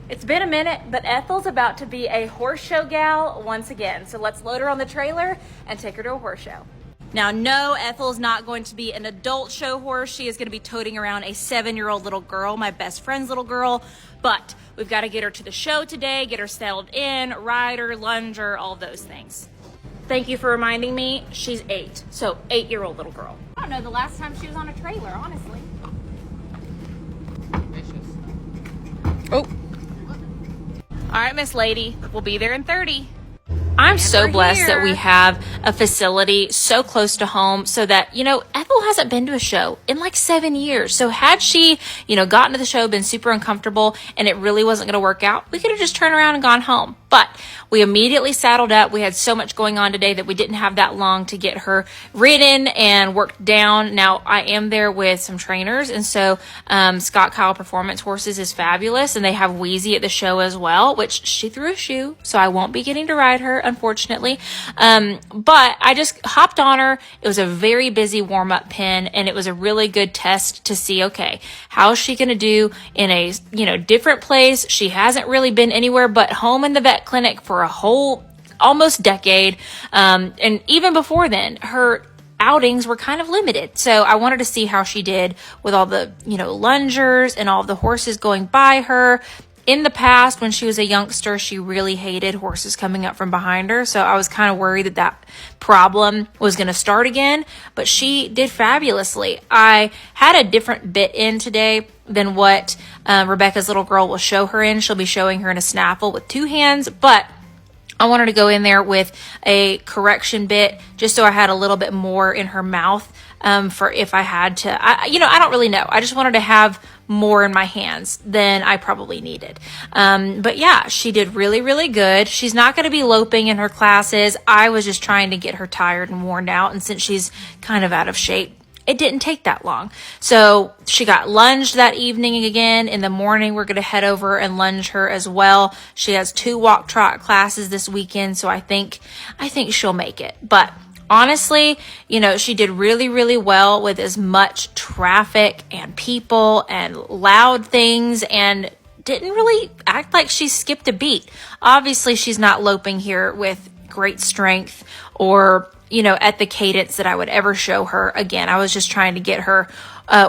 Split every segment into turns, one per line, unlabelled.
It's been a minute, but Ethel's about to be a horse show gal once again. So let's load her on the trailer and take her to a horse show. Now, no, Ethel's not going to be an adult show horse. She is going to be toting around a 7-year-old little girl, my best friend's little girl. But we've got to get her to the show today, get her settled in, ride her, lunge her, all those things. Thank you for reminding me. She's 8, so 8-year-old little girl. I don't know the last time she was on a trailer, honestly. Oh. All right, Miss Lady, we'll be there in 30. I'm so blessed that we have a facility so close to home so that, you know, Ethel hasn't been to a show in like 7 years. So had she, you know, gotten to the show, been super uncomfortable, and it really wasn't going to work out, we could have just turned around and gone home. But we immediately saddled up. We had so much going on today that we didn't have that long to get her ridden and worked down. Now, I am there with some trainers, and so Scott Kyle Performance Horses is fabulous, and they have Wheezy at the show as well, which she threw a shoe, so I won't be getting to ride her, unfortunately. But I just hopped on her. It was a very busy warm-up pen, and it was a really good test to see, okay, how is she going to do in a, you know, different place? She hasn't really been anywhere but home in the vet clinic for a whole almost decade. And even before then, her outings were kind of limited. So I wanted to see how she did with all the, you know, lungers and all the horses going by her. In the past, when she was a youngster, she really hated horses coming up from behind her. So I was kind of worried that that problem was going to start again, but she did fabulously. I had a different bit in today than what Rebecca's little girl will show her in. She'll be showing her in a snaffle with 2 hands, but I wanted to go in there with a correction bit just so I had a little bit more in her mouth for if I had to. I don't really know. I just wanted to have more in my hands than I probably needed. But yeah, she did really, really good. She's not going to be loping in her classes. I was just trying to get her tired and worn out. And since she's kind of out of shape, it didn't take that long. So she got lunged that evening again. In the morning, we're going to head over and lunge her as well. She has 2 walk trot classes this weekend. So I think she'll make it. But honestly, you know, she did really, really well with as much traffic and people and loud things and didn't really act like she skipped a beat. Obviously, she's not loping here with great strength or, you know, at the cadence that I would ever show her again. I was just trying to get her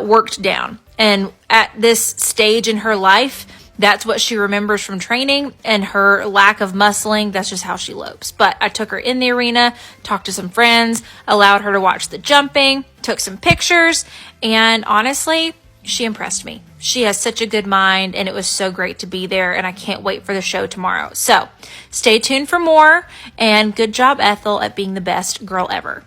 worked down. And at this stage in her life, that's what she remembers from training, and her lack of muscling, that's just how she lopes. But I took her in the arena, talked to some friends, allowed her to watch the jumping, took some pictures, and honestly, she impressed me. She has such a good mind, and it was so great to be there, and I can't wait for the show tomorrow. So stay tuned for more, and good job, Ethel, at being the best girl ever.